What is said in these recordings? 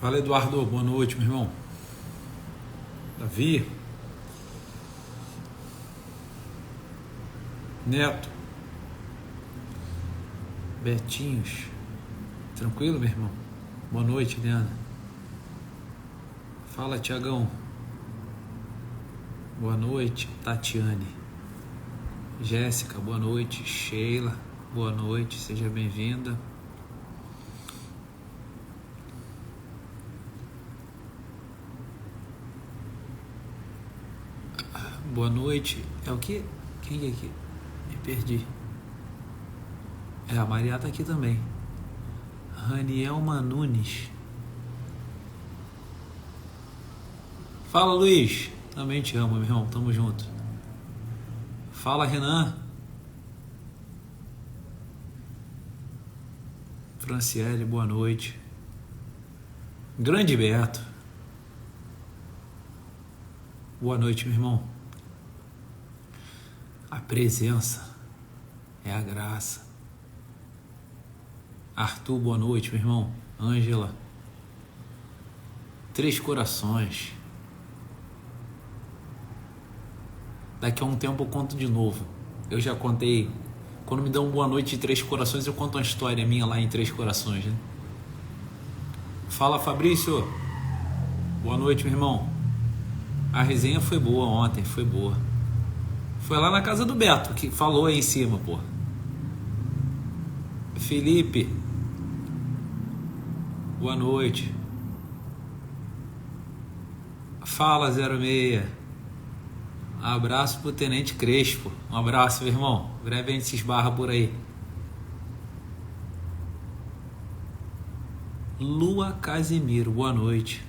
Fala, Eduardo, boa noite, meu irmão. Davi, Neto, Betinhos, tranquilo, meu irmão? Boa noite, Liana. Fala, Tiagão. Boa noite, Tatiane. Jéssica, boa noite. Sheila, boa noite, seja bem-vinda. Boa noite. É o quê? Quem é aqui? Me perdi. A Maria tá aqui também. Ranielma Nunes. Fala, Luiz. Também te amo, meu irmão. Tamo junto. Fala, Renan. Franciele, boa noite. Grande Beto. Boa noite, meu irmão. A presença é a graça. Arthur, boa noite, meu irmão. Ângela. Três Corações. Daqui a um tempo eu conto de novo. Eu já contei. Quando me dão boa noite de Três Corações, eu conto uma história minha lá em Três Corações, né? Fala, Fabrício. Boa noite, meu irmão. A resenha foi boa ontem, foi boa. Foi lá na casa do Beto, que falou aí em cima, pô. Felipe. Boa noite. Fala, 06. Abraço pro Tenente Crespo. Um abraço, meu irmão. Breve a gente se esbarra por aí. Lua Casimiro, boa noite.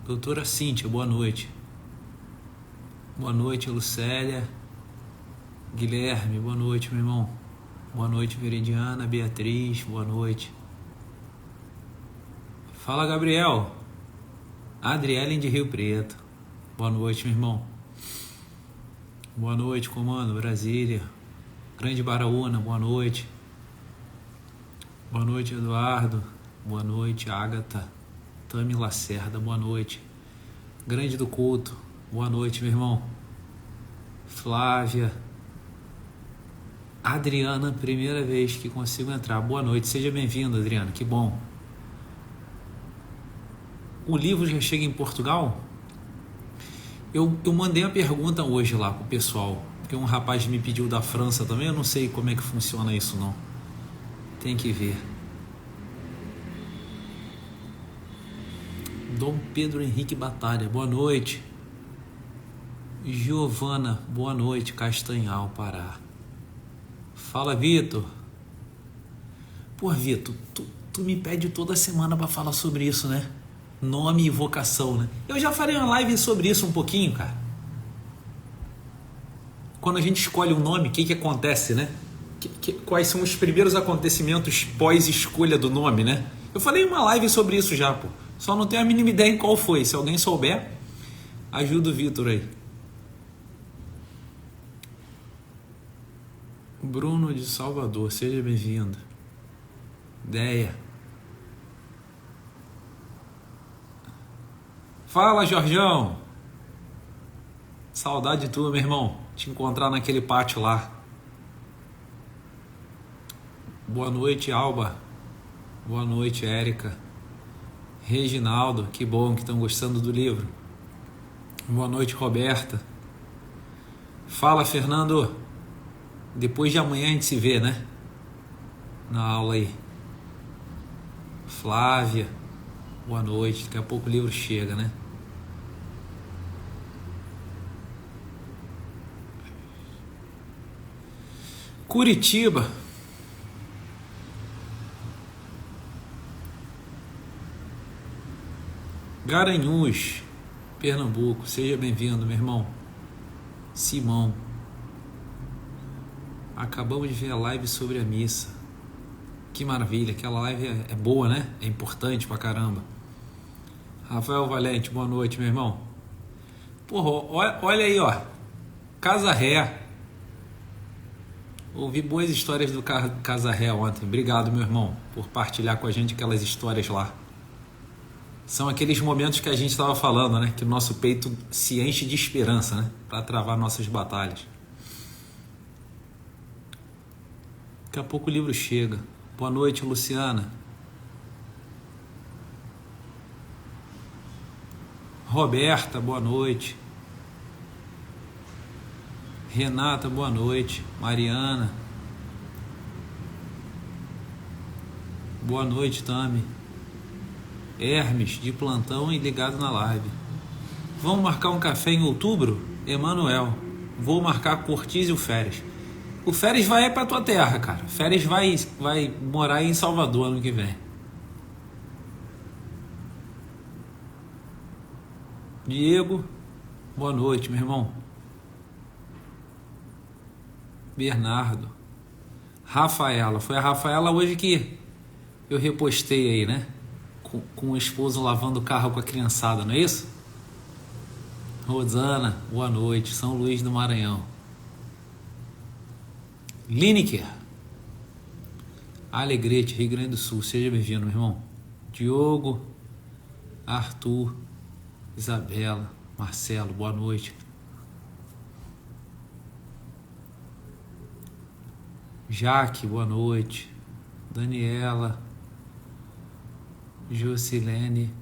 Doutora Cíntia, boa noite. Boa noite, Lucélia. Guilherme, boa noite, meu irmão. Boa noite, Veridiana. Beatriz, boa noite. Fala, Gabriel. Adrielen de Rio Preto. Boa noite, meu irmão. Boa noite, comando. Brasília. Grande Baraúna, boa noite. Boa noite, Eduardo. Boa noite, Ágata. Tami Lacerda, boa noite. Grande do Culto, boa noite, meu irmão. Flávia. Adriana, primeira vez que consigo entrar. Boa noite, seja bem-vindo, Adriana, que bom. O livro já chega em Portugal? Eu mandei uma pergunta hoje lá pro pessoal, porque um rapaz me pediu da França também, eu não sei como é que funciona isso não. Tem que ver. Dom Pedro Henrique Batalha, boa noite. Giovana, boa noite, Castanhal, Pará. Fala, Vitor. Pô, Vitor, tu me pede toda semana pra falar sobre isso, né? Nome e vocação, né? Eu já falei uma live sobre isso um pouquinho, cara. Quando a gente escolhe um nome, o que acontece, né? Quais são os primeiros acontecimentos pós-escolha do nome, né? Eu falei uma live sobre isso já, pô. Só não tenho a mínima ideia em qual foi. Se alguém souber, ajuda o Vitor aí. Bruno de Salvador, seja bem-vindo. Ideia. Fala, Jorjão. Saudade tua, meu irmão. Te encontrar naquele pátio lá. Boa noite, Alba. Boa noite, Érica. Reginaldo, que bom que estão gostando do livro. Boa noite, Roberta. Fala, Fernando. Depois de amanhã a gente se vê, né? Na aula aí. Flávia. Boa noite. Daqui a pouco o livro chega, né? Curitiba. Garanhuns, Pernambuco, seja bem-vindo, meu irmão. Simão. Acabamos de ver a live sobre a missa. Que maravilha, aquela live é boa, né? É importante pra caramba. Rafael Valente, boa noite, meu irmão. Porra, olha aí, ó. Casa Ré. Ouvi boas histórias do Casa Ré ontem. Obrigado, meu irmão, por partilhar com a gente aquelas histórias lá. São aqueles momentos que a gente estava falando, né? Que o nosso peito se enche de esperança, né? Para travar nossas batalhas. Daqui a pouco o livro chega. Boa noite, Luciana. Roberta, boa noite. Renata, boa noite. Mariana. Boa noite, Tami. Hermes, de plantão e ligado na live. Vamos marcar um café em outubro? Emanuel. Vou marcar Cortiz e o Férias. O Férias vai para tua terra, cara. O Férias vai morar em Salvador ano que vem. Diego, boa noite, meu irmão. Bernardo. Rafaela. Foi a Rafaela hoje que eu repostei aí, né? Com o esposo lavando o carro com a criançada, não é isso? Rosana, boa noite. São Luís do Maranhão. Lineker. Alegrete, Rio Grande do Sul. Seja bem-vindo, meu irmão. Diogo. Arthur. Isabela. Marcelo, boa noite. Jaque, boa noite. Daniela. Jocilene,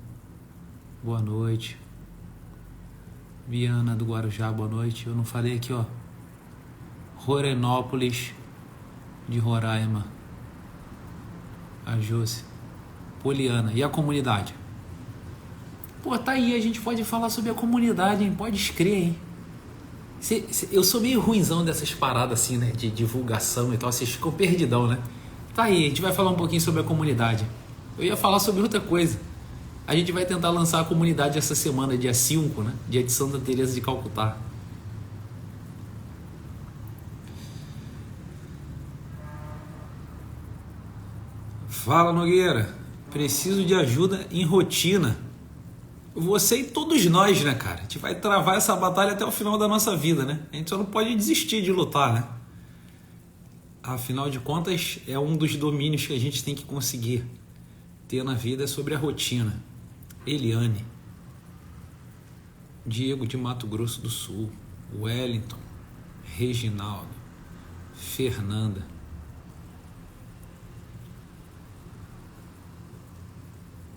boa noite. Viana do Guarujá, boa noite. Eu não falei aqui, ó. Rorenópolis de Roraima. A Josi. Poliana. E a comunidade? Pô, tá aí, a gente pode falar sobre a comunidade, hein? Pode escrever, hein? Eu sou meio ruinzão dessas paradas assim, né? De divulgação e tal. Vocês ficam perdidão, né? Tá aí, a gente vai falar um pouquinho sobre a comunidade. Eu ia falar sobre outra coisa. A gente vai tentar lançar a comunidade essa semana, dia 5, né? Dia de Santa Teresa de Calcutá. Fala, Nogueira. Preciso de ajuda em rotina. Você e todos nós, né, cara? A gente vai travar essa batalha até o final da nossa vida, né? A gente só não pode desistir de lutar, né? Afinal de contas, é um dos domínios que a gente tem que conseguir ter na vida, é sobre a rotina. Eliane. Diego de Mato Grosso do Sul. Wellington. Reginaldo. Fernanda.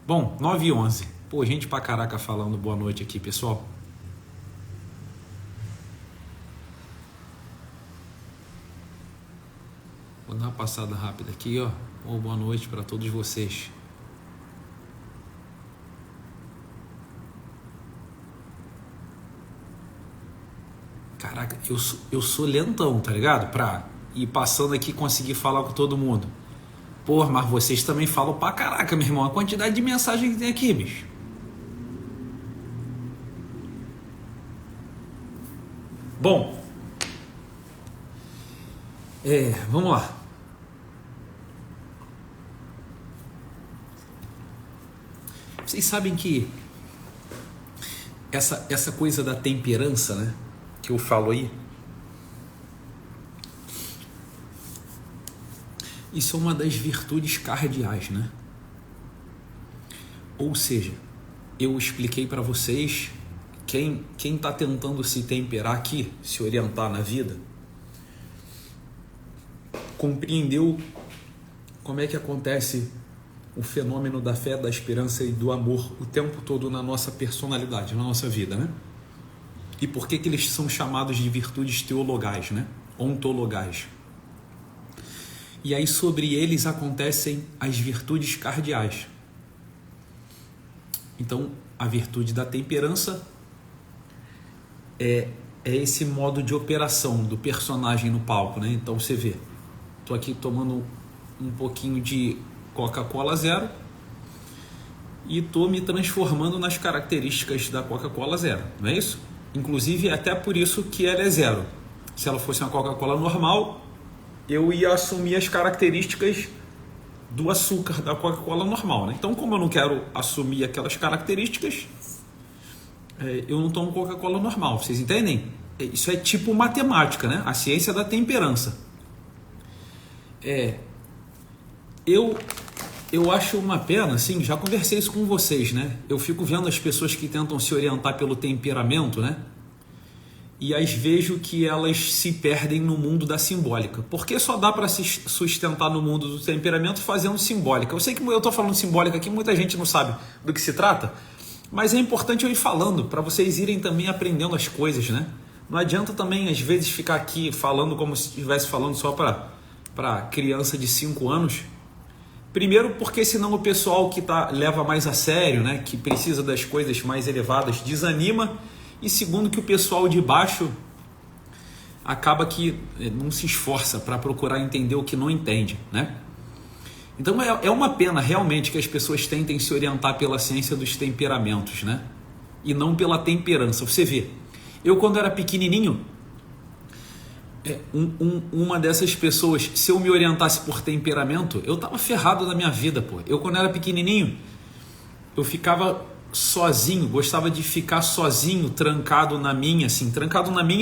Bom, 9h11. Pô, gente pra caraca falando boa noite aqui, pessoal. Vou dar uma passada rápida aqui, ó. Boa noite para todos vocês. Caraca, eu sou lentão, tá ligado? Pra ir passando aqui e conseguir falar com todo mundo. Pô, mas vocês também falam pra caraca, meu irmão. A quantidade de mensagem que tem aqui, bicho. Bom. Vamos lá. Vocês sabem que essa coisa da temperança, né? Que eu falo aí, isso é uma das virtudes cardeais, né? Ou seja, eu expliquei para vocês, quem está tentando se temperar aqui, se orientar na vida, compreendeu como é que acontece o fenômeno da fé, da esperança e do amor o tempo todo na nossa personalidade, na nossa vida, né? E por que eles são chamados de virtudes teologais, né? Ontologais. E aí sobre eles acontecem as virtudes cardeais. Então, a virtude da temperança é esse modo de operação do personagem no palco, né? Então você vê, tô aqui tomando um pouquinho de Coca-Cola Zero e tô me transformando nas características da Coca-Cola Zero, não é isso? Inclusive, é até por isso que ela é zero. Se ela fosse uma Coca-Cola normal, eu ia assumir as características do açúcar da Coca-Cola normal, né? Então, como eu não quero assumir aquelas características, eu não tomo Coca-Cola normal, vocês entendem? Isso é tipo matemática, né? A ciência da temperança. Eu acho uma pena, assim, já conversei isso com vocês, né? Eu fico vendo as pessoas que tentam se orientar pelo temperamento, né? E às vejo que elas se perdem no mundo da simbólica. Porque só dá para se sustentar no mundo do temperamento fazendo simbólica. Eu sei que eu estou falando simbólica aqui, muita gente não sabe do que se trata, mas é importante eu ir falando, para vocês irem também aprendendo as coisas, né? Não adianta também, às vezes, ficar aqui falando como se estivesse falando só para criança de 5 anos. Primeiro porque senão o pessoal que leva mais a sério, né, que precisa das coisas mais elevadas, desanima. E segundo que o pessoal de baixo acaba que não se esforça para procurar entender o que não entende, né? Então é uma pena realmente que as pessoas tentem se orientar pela ciência dos temperamentos, né? E não pela temperança. Você vê, eu quando era pequenininho, uma dessas pessoas, se eu me orientasse por temperamento, eu tava ferrado da minha vida, pô. Eu quando era pequenininho, eu ficava sozinho, gostava de ficar sozinho, trancado na minha,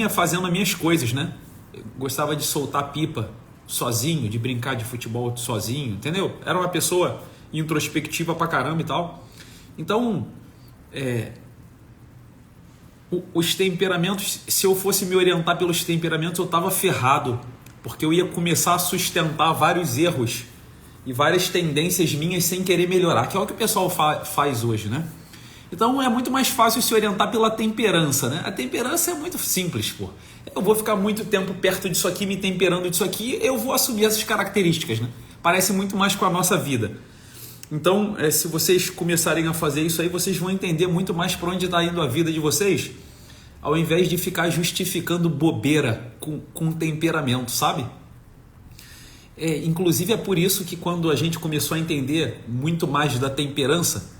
fazendo as minhas coisas, né? Eu gostava de soltar pipa sozinho, de brincar de futebol sozinho, entendeu? Era uma pessoa introspectiva pra caramba e tal. Então, os temperamentos, se eu fosse me orientar pelos temperamentos, eu tava ferrado, porque eu ia começar a sustentar vários erros e várias tendências minhas sem querer melhorar, que é o que o pessoal faz hoje, né? Então é muito mais fácil se orientar pela temperança, né? A temperança é muito simples, pô. Eu vou ficar muito tempo perto disso aqui, me temperando disso aqui, eu vou assumir essas características, né? Parece muito mais com a nossa vida. Então, se vocês começarem a fazer isso aí, vocês vão entender muito mais para onde está indo a vida de vocês, ao invés de ficar justificando bobeira com temperamento, sabe? Inclusive é por isso que quando a gente começou a entender muito mais da temperança,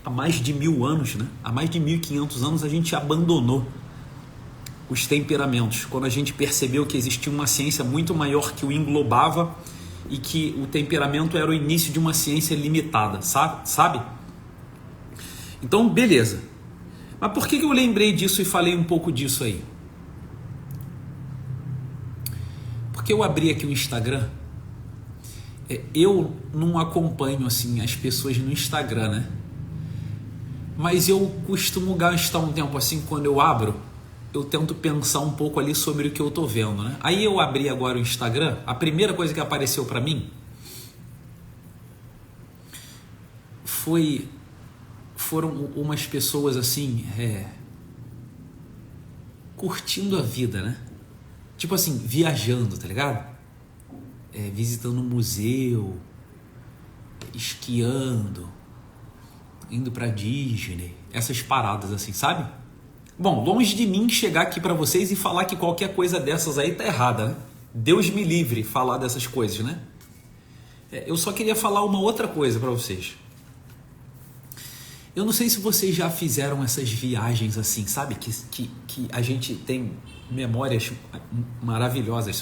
há mais de 1000 anos, né? Há mais de 1500 anos a gente abandonou os temperamentos, quando a gente percebeu que existia uma ciência muito maior que o englobava e que o temperamento era o início de uma ciência limitada, sabe? Então, beleza. Mas por que eu lembrei disso e falei um pouco disso aí? Porque eu abri aqui o Instagram. Eu não acompanho assim as pessoas no Instagram, né? Mas eu costumo gastar um tempo assim, quando eu abro, eu tento pensar um pouco ali sobre o que eu tô vendo, né? Aí eu abri agora o Instagram, a primeira coisa que apareceu para mim foram umas pessoas assim, curtindo a vida, né? Tipo assim, viajando, tá ligado? Visitando um museu, esquiando, indo pra Disney, essas paradas assim, sabe? Bom, longe de mim chegar aqui pra vocês e falar que qualquer coisa dessas aí tá errada, né? Deus me livre falar dessas coisas, né? Eu só queria falar uma outra coisa pra vocês. Eu não sei se vocês já fizeram essas viagens assim, sabe? Que a gente tem memórias maravilhosas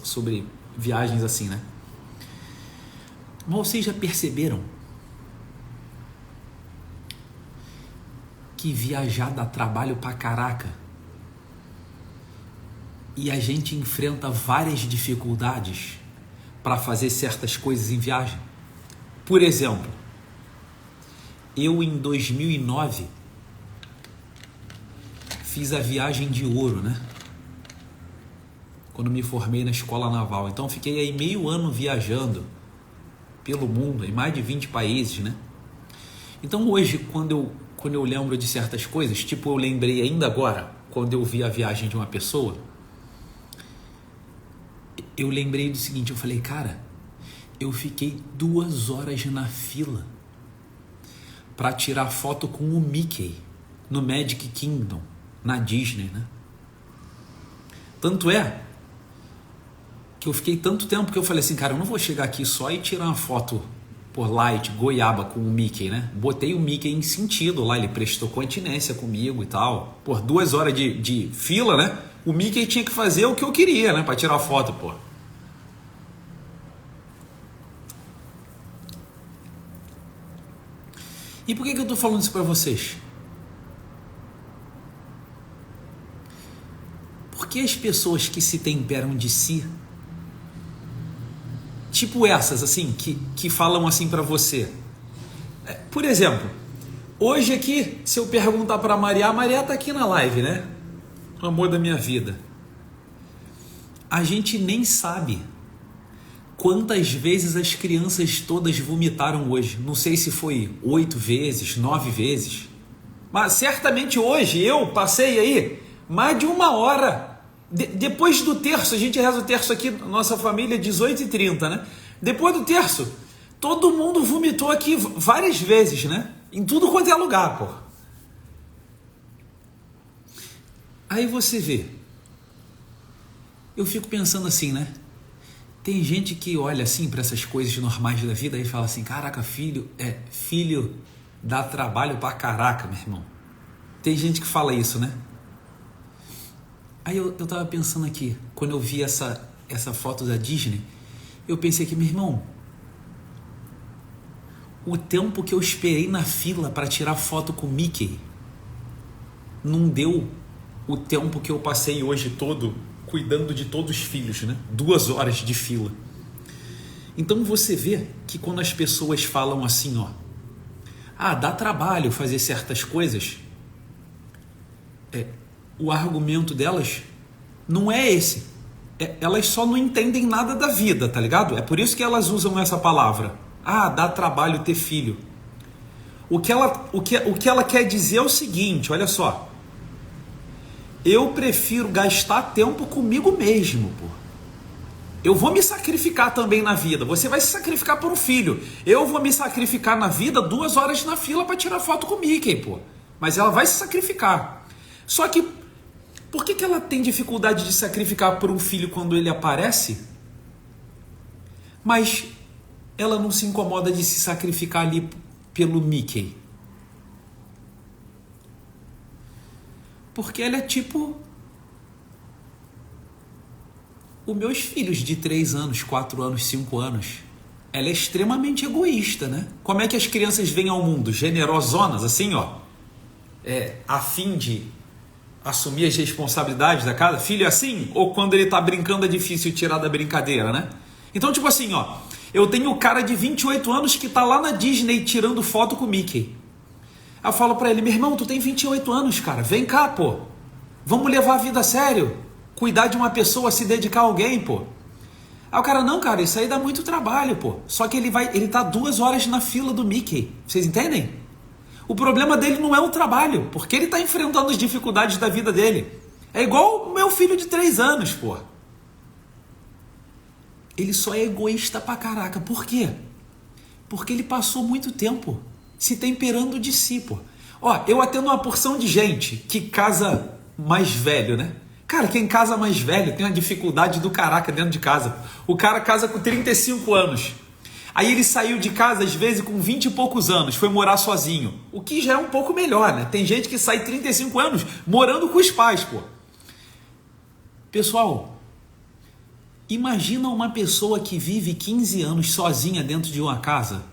sobre viagens assim, né? Mas vocês já perceberam que viajar dá trabalho pra caraca? E a gente enfrenta várias dificuldades para fazer certas coisas em viagem. Por exemplo, eu em 2009 fiz a viagem de ouro, né? Quando me formei na escola naval. Então fiquei aí meio ano viajando pelo mundo, em mais de 20 países, né? Então hoje, quando eu lembro de certas coisas, tipo eu lembrei ainda agora, quando eu vi a viagem de uma pessoa, eu lembrei do seguinte, eu falei, cara, eu fiquei 2 horas na fila para tirar foto com o Mickey no Magic Kingdom, na Disney, né? Tanto é que eu fiquei tanto tempo que eu falei assim, cara, eu não vou chegar aqui só e tirar uma foto por light, goiaba com o Mickey, né? Botei o Mickey em sentido lá, ele prestou continência comigo e tal. Por 2 horas de fila, né? O Mickey tinha que fazer o que eu queria, né? Pra tirar foto, pô. E por que eu tô falando isso pra vocês? Porque as pessoas que se temperam de si tipo essas, assim, que falam assim para você. Por exemplo, hoje aqui, se eu perguntar para a Maria tá aqui na live, né? O amor da minha vida. A gente nem sabe quantas vezes as crianças todas vomitaram hoje. Não sei se foi 8 vezes, 9 vezes. Mas certamente hoje eu passei aí mais de 1 hora. Depois do terço, a gente reza o terço aqui, nossa família, 18h30, né? Depois do terço, todo mundo vomitou aqui várias vezes, né? Em tudo quanto é lugar, pô. Aí você vê. Eu fico pensando assim, né? Tem gente que olha assim para essas coisas normais da vida e fala assim, caraca, filho dá trabalho pra caraca, meu irmão. Tem gente que fala isso, né? Aí eu tava pensando aqui, quando eu vi essa foto da Disney, eu pensei que, meu irmão, o tempo que eu esperei na fila para tirar foto com o Mickey não deu o tempo que eu passei hoje todo cuidando de todos os filhos, né? 2 horas de fila. Então você vê que quando as pessoas falam assim, ó, dá trabalho fazer certas coisas, o argumento delas não é esse. Elas só não entendem nada da vida, tá ligado? É por isso que elas usam essa palavra. Dá trabalho ter filho. O que ela quer dizer é o seguinte, olha só. Eu prefiro gastar tempo comigo mesmo, pô. Eu vou me sacrificar também na vida. Você vai se sacrificar por um filho. Eu vou me sacrificar na vida 2 horas na fila para tirar foto com o Mickey, pô. Mas ela vai se sacrificar. Só que, por que ela tem dificuldade de sacrificar por um filho quando ele aparece? Mas ela não se incomoda de se sacrificar ali pelo Mickey. Porque ela é tipo os meus filhos de 3 anos, 4 anos, 5 anos. Ela é extremamente egoísta, né? Como é que as crianças vêm ao mundo? Generosonas, assim, ó. A fim de assumir as responsabilidades da casa. Filho é assim? Ou quando ele tá brincando é difícil tirar da brincadeira, né? Então, tipo assim, ó. Eu tenho o cara de 28 anos que tá lá na Disney tirando foto com o Mickey. Eu falo pra ele, meu irmão, tu tem 28 anos, cara. Vem cá, pô. Vamos levar a vida a sério. Cuidar de uma pessoa, se dedicar a alguém, pô. Aí o cara, não, cara, isso aí dá muito trabalho, pô. Só que ele tá 2 horas na fila do Mickey. Vocês entendem? O problema dele não é o trabalho, porque ele tá enfrentando as dificuldades da vida dele. É igual o meu filho de 3 anos, pô. Ele só é egoísta pra caraca. Por quê? Porque ele passou muito tempo se temperando de si, pô. Ó, eu atendo uma porção de gente que casa mais velho, né? Cara, quem casa mais velho tem uma dificuldade do caraca dentro de casa. O cara casa com 35 anos. Aí ele saiu de casa, às vezes, com 20 e poucos anos, foi morar sozinho. O que já é um pouco melhor, né? Tem gente que sai 35 anos morando com os pais, pô. Pessoal, imagina uma pessoa que vive 15 anos sozinha dentro de uma casa,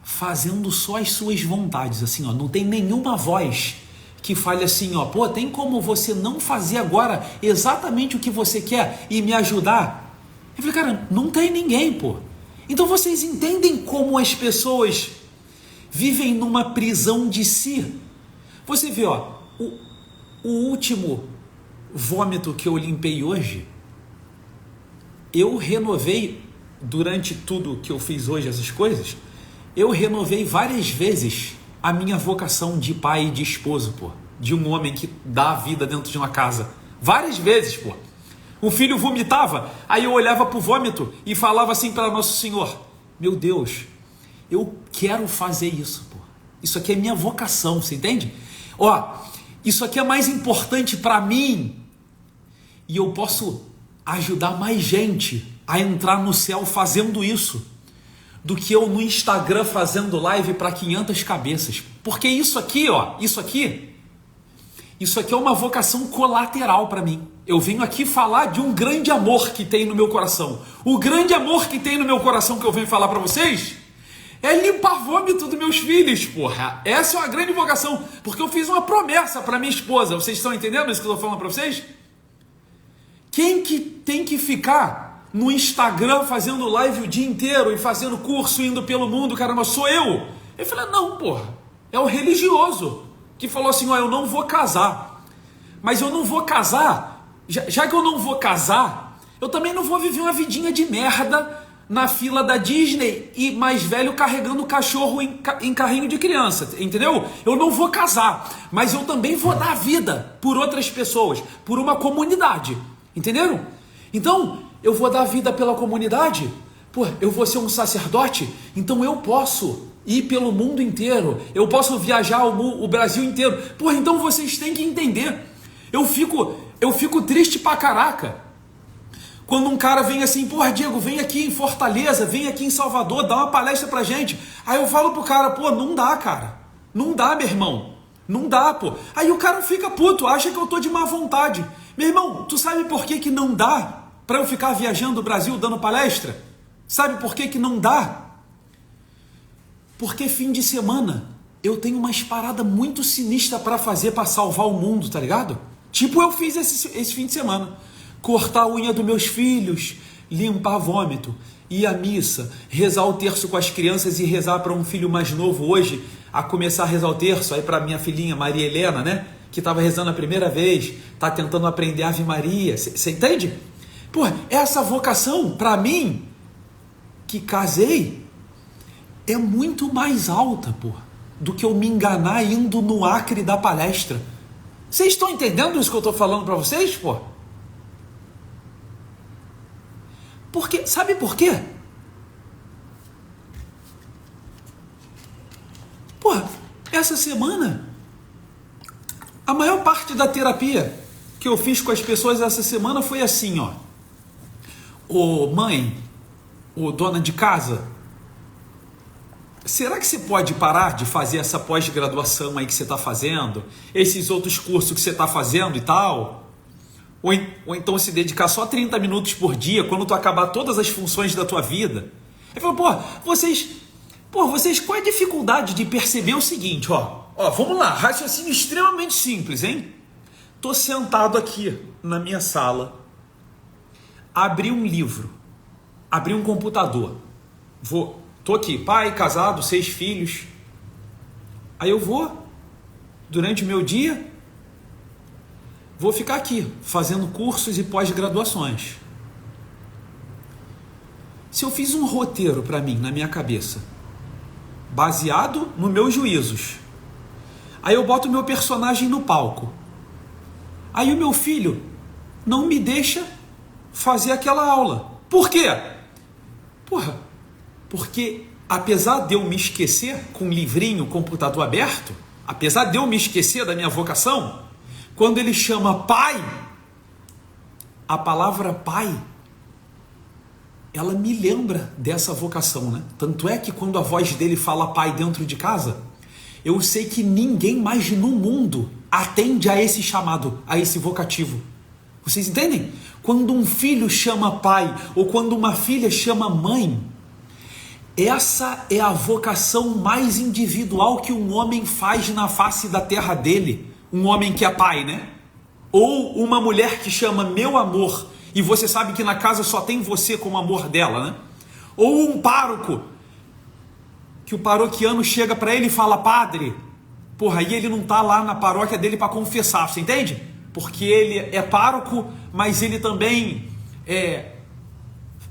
fazendo só as suas vontades, assim, ó, não tem nenhuma voz que fale assim, ó, pô, tem como você não fazer agora exatamente o que você quer e me ajudar? Eu falei, cara, não tem ninguém, pô. Então vocês entendem como as pessoas vivem numa prisão de si? Você vê, ó, o último vômito que eu limpei hoje, eu renovei, durante tudo que eu fiz hoje, essas coisas, eu renovei várias vezes a minha vocação de pai e de esposo, pô. De um homem que dá a vida dentro de uma casa. Várias vezes, pô. O filho vomitava, aí eu olhava pro vômito e falava assim para Nosso Senhor, meu Deus, eu quero fazer isso, pô. Isso aqui é minha vocação, você entende? Ó, isso aqui é mais importante para mim e eu posso ajudar mais gente a entrar no céu fazendo isso do que eu no Instagram fazendo live para 500 cabeças. Porque isso aqui, ó, isso aqui é uma vocação colateral para mim. Eu venho aqui falar de um grande amor que tem no meu coração. O grande amor que tem no meu coração que eu venho falar para vocês é limpar vômito dos meus filhos, porra. Essa é uma grande vocação, porque eu fiz uma promessa para minha esposa. Vocês estão entendendo isso que eu estou falando para vocês? Quem que tem que ficar no Instagram fazendo live o dia inteiro e fazendo curso, indo pelo mundo, caramba, sou eu. Eu falei, não, porra, é o religioso que falou assim, ó, eu não vou casar. Mas eu não vou casar, já que eu não vou casar, eu também não vou viver uma vidinha de merda na fila da Disney e mais velho carregando cachorro em carrinho de criança, entendeu? Eu não vou casar, mas eu também vou dar vida por outras pessoas, por uma comunidade, entenderam? Então, eu vou dar vida pela comunidade, pô, eu vou ser um sacerdote, então eu posso ir pelo mundo inteiro, eu posso viajar o Brasil inteiro, pô, então vocês têm que entender, eu fico triste pra caraca, quando um cara vem assim, porra, Diego, vem aqui em Fortaleza, vem aqui em Salvador, dá uma palestra pra gente. Aí eu falo pro cara, pô, não dá, cara. Não dá, meu irmão. Não dá, pô. Aí o cara fica puto, acha que eu tô de má vontade. Meu irmão, tu sabe por que não dá pra eu ficar viajando o Brasil dando palestra? Sabe por que não dá? Porque fim de semana eu tenho umas paradas muito sinistras pra fazer pra salvar o mundo, tá ligado? Tipo eu fiz esse fim de semana. Cortar a unha dos meus filhos, limpar vômito, ir à missa, rezar o terço com as crianças e rezar para um filho mais novo hoje, a começar a rezar o terço, aí para minha filhinha Maria Helena, né, que estava rezando a primeira vez, tá tentando aprender Ave Maria, você entende? Pô, essa vocação, para mim, que casei, é muito mais alta, pô, do que eu me enganar indo no Acre da palestra. Vocês estão entendendo isso que eu estou falando para vocês, pô? Porque, sabe por quê? Porra, essa semana, a maior parte da terapia que eu fiz com as pessoas essa semana foi assim, ó. Ô mãe, ô dona de casa, será que você pode parar de fazer essa pós-graduação aí que você está fazendo? Esses outros cursos que você está fazendo e tal? Ou então se dedicar só 30 minutos por dia, quando tu acabar todas as funções da tua vida. Ele falou, vocês, qual é a dificuldade de perceber o seguinte, ó, vamos lá, raciocínio extremamente simples, hein? Tô sentado aqui na minha sala, abri um livro, abri um computador, tô aqui, pai, casado, 6 filhos, aí eu vou, durante o meu dia, vou ficar aqui, fazendo cursos e pós-graduações. Se eu fiz um roteiro para mim, na minha cabeça, baseado nos meus juízos, aí eu boto o meu personagem no palco, aí o meu filho não me deixa fazer aquela aula. Por quê? Porra, porque apesar de eu me esquecer com um livrinho, computador aberto, apesar de eu me esquecer da minha vocação, quando ele chama pai, a palavra pai, ela me lembra dessa vocação, né? Tanto é que quando a voz dele fala pai dentro de casa, eu sei que ninguém mais no mundo atende a esse chamado, a esse vocativo. Vocês entendem? Quando um filho chama pai, ou quando uma filha chama mãe, essa é a vocação mais individual que um homem faz na face da terra dele. Um homem que é pai, né? Ou uma mulher que chama meu amor, e você sabe que na casa só tem você como amor dela, né? Ou um pároco, que o paroquiano chega para ele e fala, padre, porra, aí ele não tá lá na paróquia dele para confessar, você entende? Porque ele é pároco, mas ele também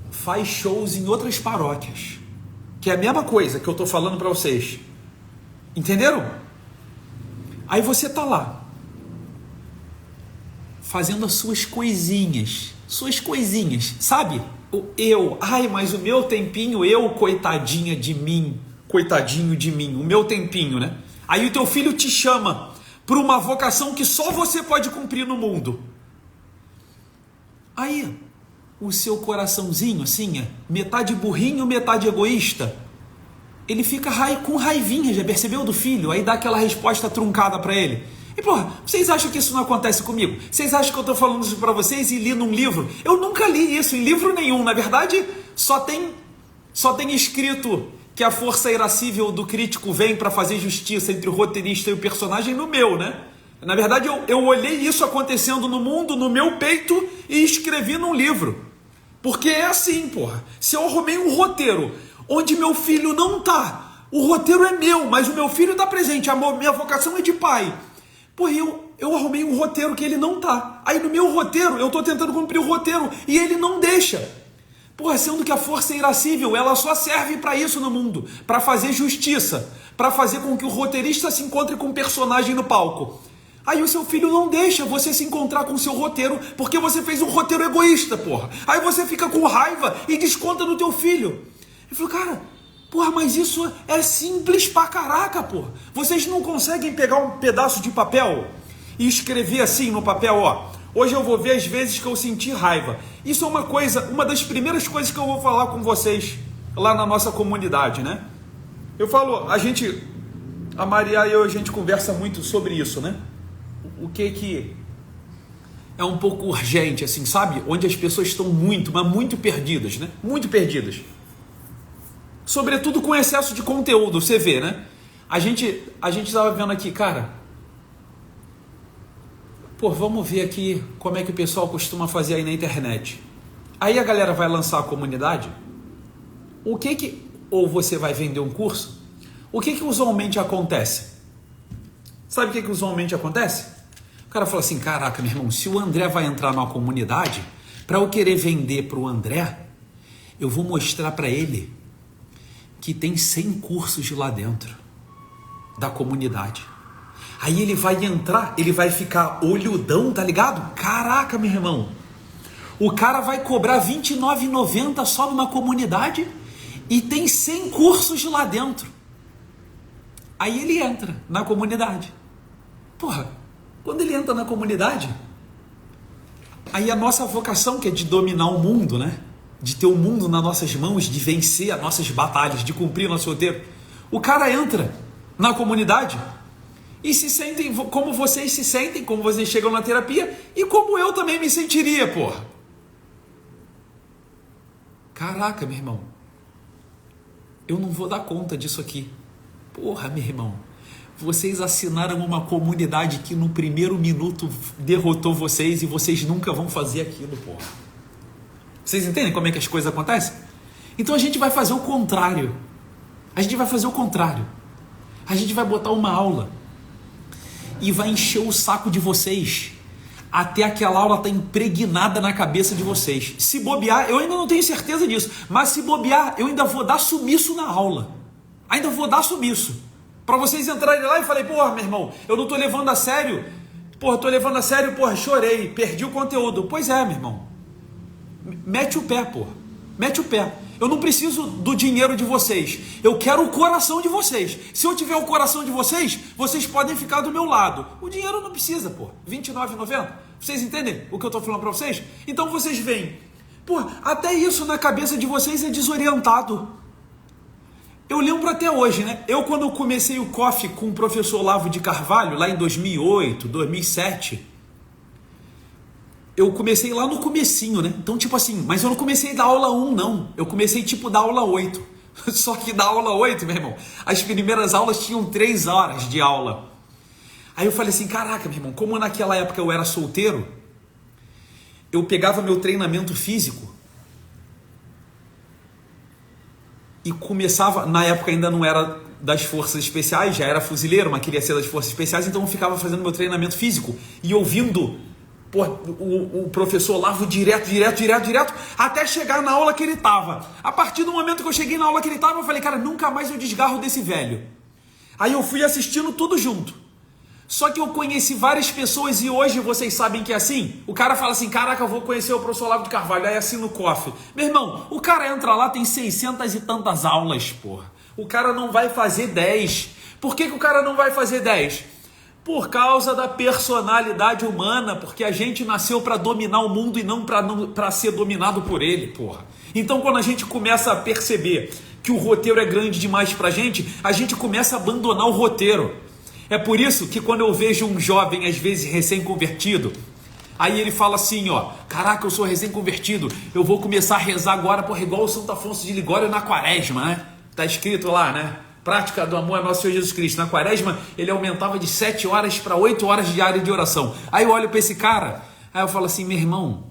faz shows em outras paróquias, que é a mesma coisa que eu tô falando para vocês, entenderam? Aí você tá lá, fazendo as suas coisinhas, sabe? Mas o meu tempinho, coitadinho de mim, o meu tempinho, né? Aí o teu filho te chama para uma vocação que só você pode cumprir no mundo. Aí, o seu coraçãozinho, assim, metade burrinho, metade egoísta, ele fica com raivinha, já percebeu, do filho? Aí dá aquela resposta truncada para ele. E porra, vocês acham que isso não acontece comigo? Vocês acham que eu estou falando isso para vocês e li num livro? Eu nunca li isso em livro nenhum. Na verdade, só tem escrito que a força irascível do crítico vem para fazer justiça entre o roteirista e o personagem no meu, né? Na verdade, eu olhei isso acontecendo no mundo, no meu peito, e escrevi num livro. Porque é assim, porra. Se eu arrumei um roteiro onde meu filho não tá, o roteiro é meu, mas o meu filho tá presente, minha vocação é de pai. Porra, eu arrumei um roteiro que ele não tá. Aí no meu roteiro, eu tô tentando cumprir o roteiro e ele não deixa. Porra, sendo que a força irascível, ela só serve para isso no mundo, para fazer justiça, para fazer com que o roteirista se encontre com um personagem no palco. Aí o seu filho não deixa você se encontrar com o seu roteiro, porque você fez um roteiro egoísta, porra. Aí você fica com raiva e desconta no teu filho. Eu falo, cara, porra, mas isso é simples pra caraca, porra. Vocês não conseguem pegar um pedaço de papel e escrever assim no papel, ó. Hoje eu vou ver as vezes que eu senti raiva. Isso é uma das primeiras coisas que eu vou falar com vocês lá na nossa comunidade, né? Eu falo, a Maria e eu, a gente conversa muito sobre isso, né? O que é um pouco urgente, assim, sabe? Onde as pessoas estão mas muito perdidas, né? Muito perdidas. Sobretudo com excesso de conteúdo, você vê, né? A gente estava vendo aqui, cara, pô, vamos ver aqui como é que o pessoal costuma fazer aí na internet. Aí a galera vai lançar a comunidade, ou você vai vender um curso, o que usualmente acontece? Sabe o que usualmente acontece? O cara fala assim, caraca, meu irmão, se o André vai entrar numa comunidade, para eu querer vender para o André, eu vou mostrar para ele que tem 100 cursos lá dentro da comunidade. Aí ele vai entrar, ele vai ficar olhudão, tá ligado? Caraca, meu irmão, o cara vai cobrar R$ 29,90 só numa comunidade e tem 100 cursos lá dentro. Aí ele entra na comunidade. Porra, quando ele entra na comunidade, aí a nossa vocação, que é de dominar o mundo, né? De ter o mundo nas nossas mãos, de vencer as nossas batalhas, de cumprir nosso roteiro. O cara entra na comunidade e se sentem como vocês se sentem, como vocês chegam na terapia e como eu também me sentiria, porra. Caraca, meu irmão, eu não vou dar conta disso aqui. Porra, meu irmão, vocês assinaram uma comunidade que no primeiro minuto derrotou vocês e vocês nunca vão fazer aquilo, porra. Vocês entendem como é que as coisas acontecem? Então a gente vai fazer o contrário. A gente vai botar uma aula e vai encher o saco de vocês até aquela aula estar impregnada na cabeça de vocês. Se bobear, eu ainda não tenho certeza disso, mas se bobear, eu ainda vou dar sumiço na aula. Ainda vou dar sumiço. Para vocês entrarem lá e falei, porra, meu irmão, eu não tô levando a sério. Porra, chorei, perdi o conteúdo. Pois é, meu irmão. Mete o pé, porra. Mete o pé. Eu não preciso do dinheiro de vocês. Eu quero o coração de vocês. Se eu tiver o coração de vocês, vocês podem ficar do meu lado. O dinheiro não precisa, pô. R$29,90. Vocês entendem o que eu tô falando para vocês? Então vocês veem. Pô, até isso na cabeça de vocês é desorientado. Eu lembro até hoje, né? Quando eu comecei o Coffee com o professor Olavo de Carvalho, lá em 2008, 2007... eu comecei lá no comecinho, né? Então, tipo assim, mas eu não comecei da aula 1, não. Eu comecei, tipo, da aula 8. Só que da aula 8, meu irmão, as primeiras aulas tinham 3 horas de aula. Aí eu falei assim, caraca, meu irmão, como naquela época eu era solteiro, eu pegava meu treinamento físico e começava, na época ainda não era das forças especiais, já era fuzileiro, mas queria ser das forças especiais, então eu ficava fazendo meu treinamento físico e ouvindo o professor Olavo direto, até chegar na aula que ele estava. A partir do momento que eu cheguei na aula que ele estava, eu falei, cara, nunca mais eu desgarro desse velho. Aí eu fui assistindo tudo junto. Só que eu conheci várias pessoas e hoje vocês sabem que é assim. O cara fala assim, caraca, eu vou conhecer o professor Olavo de Carvalho, aí assina o Coffee. Meu irmão, o cara entra lá, tem 600 e tantas aulas, porra. O cara não vai fazer 10. Por que o cara não vai fazer 10? Por causa da personalidade humana, porque a gente nasceu para dominar o mundo e não para ser dominado por ele, porra. Então quando a gente começa a perceber que o roteiro é grande demais pra gente, a gente começa a abandonar o roteiro. É por isso que quando eu vejo um jovem, às vezes recém-convertido, aí ele fala assim, ó, caraca, eu sou recém-convertido, eu vou começar a rezar agora, porra, igual o Santo Afonso de Ligório na quaresma, né? Tá escrito lá, né? Prática do amor a nosso Senhor Jesus Cristo. Na quaresma, ele aumentava de 7 horas para 8 horas diárias de oração. Aí eu olho para esse cara, aí eu falo assim, meu irmão,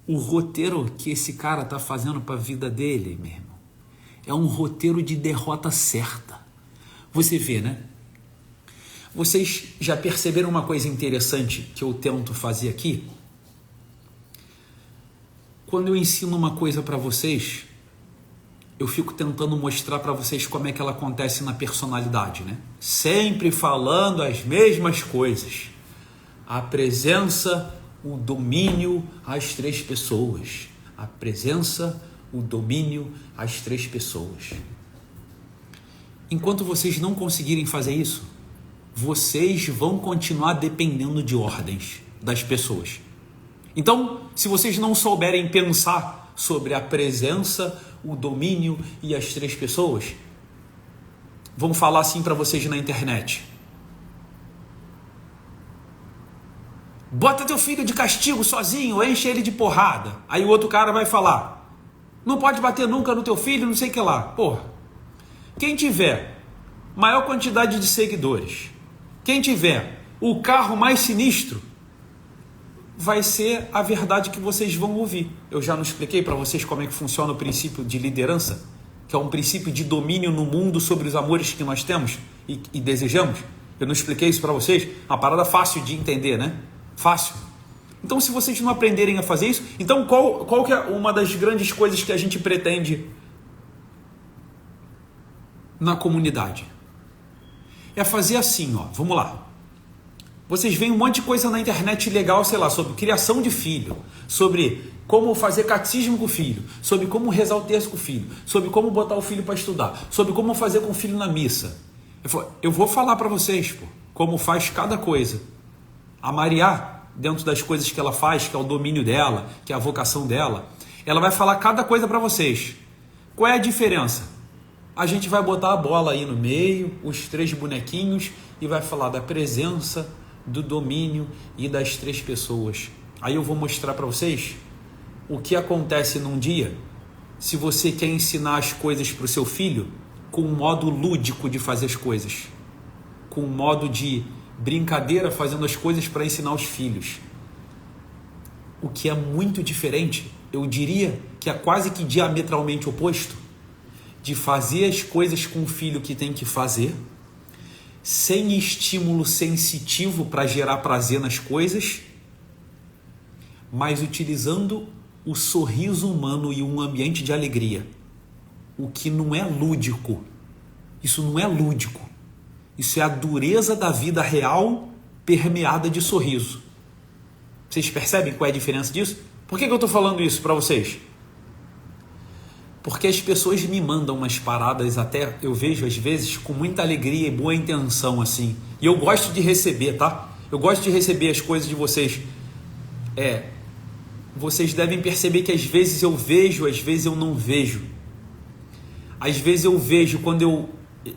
O roteiro que esse cara tá fazendo para a vida dele, meu irmão, é um roteiro de derrota certa. Você vê, né? Vocês já perceberam uma coisa interessante que eu tento fazer aqui? Quando eu ensino uma coisa para vocês, eu fico tentando mostrar para vocês como é que ela acontece na personalidade, né? Sempre falando as mesmas coisas. A presença, o domínio, as três pessoas. A presença, o domínio, as três pessoas. Enquanto vocês não conseguirem fazer isso, vocês vão continuar dependendo de ordens das pessoas. Então, se vocês não souberem pensar sobre a presença, o domínio e as três pessoas, vão falar assim para vocês na internet: bota teu filho de castigo sozinho, enche ele de porrada. Aí o outro cara vai falar: não pode bater nunca no teu filho, não sei o que lá. Porra, quem tiver maior quantidade de seguidores, quem tiver o carro mais sinistro, vai ser a verdade que vocês vão ouvir. Eu já não expliquei para vocês como é que funciona o princípio de liderança, que é um princípio de domínio no mundo sobre os amores que nós temos e desejamos? Eu não expliquei isso para vocês? Uma parada fácil de entender, né? Fácil. Então, se vocês não aprenderem a fazer isso, então qual que é uma das grandes coisas que a gente pretende na comunidade? É fazer assim, ó, vamos lá. Vocês veem um monte de coisa na internet legal, sei lá, sobre criação de filho, sobre como fazer catecismo com o filho, sobre como rezar o terço com o filho, sobre como botar o filho para estudar, sobre como fazer com o filho na missa. Eu vou falar para vocês, pô, como faz cada coisa. A Maria, dentro das coisas que ela faz, que é o domínio dela, que é a vocação dela, ela vai falar cada coisa para vocês. Qual é a diferença? A gente vai botar a bola aí no meio, os três bonequinhos, e vai falar da presença, do domínio e das três pessoas. Aí eu vou mostrar para vocês o que acontece num dia se você quer ensinar as coisas para o seu filho com um modo lúdico de fazer as coisas, com um modo de brincadeira fazendo as coisas para ensinar os filhos. O que é muito diferente, eu diria que é quase que diametralmente oposto, de fazer as coisas com o filho que tem que fazer, sem estímulo sensitivo para gerar prazer nas coisas, mas utilizando o sorriso humano e um ambiente de alegria. O que não é lúdico. Isso não é lúdico. Isso é a dureza da vida real permeada de sorriso. Vocês percebem qual é a diferença disso? Por que eu estou falando isso para vocês? Porque as pessoas me mandam umas paradas, até eu vejo às vezes com muita alegria e boa intenção assim. E eu gosto de receber, tá? Eu gosto de receber as coisas de vocês. Vocês devem perceber que às vezes eu vejo, às vezes eu não vejo. Às vezes eu vejo quando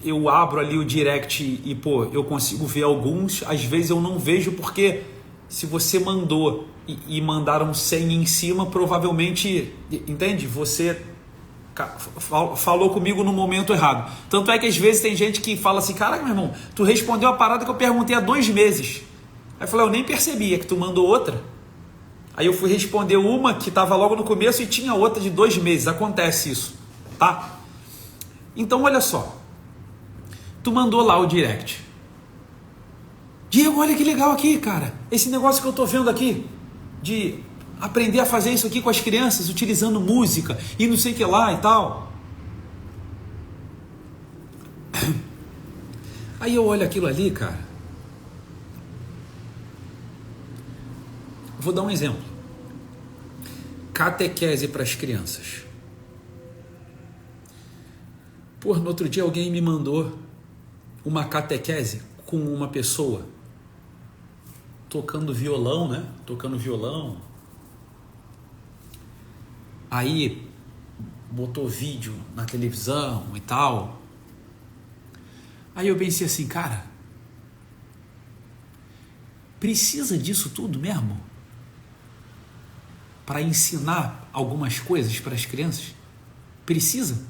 eu abro ali o direct e pô, eu consigo ver alguns. Às vezes eu não vejo porque se você mandou e mandaram 100 em cima, provavelmente, entende? Você falou comigo no momento errado. Tanto é que às vezes tem gente que fala assim: caraca, meu irmão, tu respondeu a parada que eu perguntei há 2 meses. Aí eu falei: eu nem percebia que tu mandou outra. Aí eu fui responder uma que estava logo no começo e tinha outra de 2 meses. Acontece isso, tá? Então olha só, tu mandou lá o direct: Diego, olha que legal aqui, cara, esse negócio que eu tô vendo aqui de aprender a fazer isso aqui com as crianças, utilizando música e não sei o que lá e tal. Aí eu olho aquilo ali, cara. Vou dar um exemplo. Catequese para as crianças. Pô, no outro dia alguém me mandou uma catequese com uma pessoa tocando violão, né? Tocando violão. Aí botou vídeo na televisão e tal. Aí eu pensei assim, cara, precisa disso tudo mesmo? Para ensinar algumas coisas para as crianças? Precisa?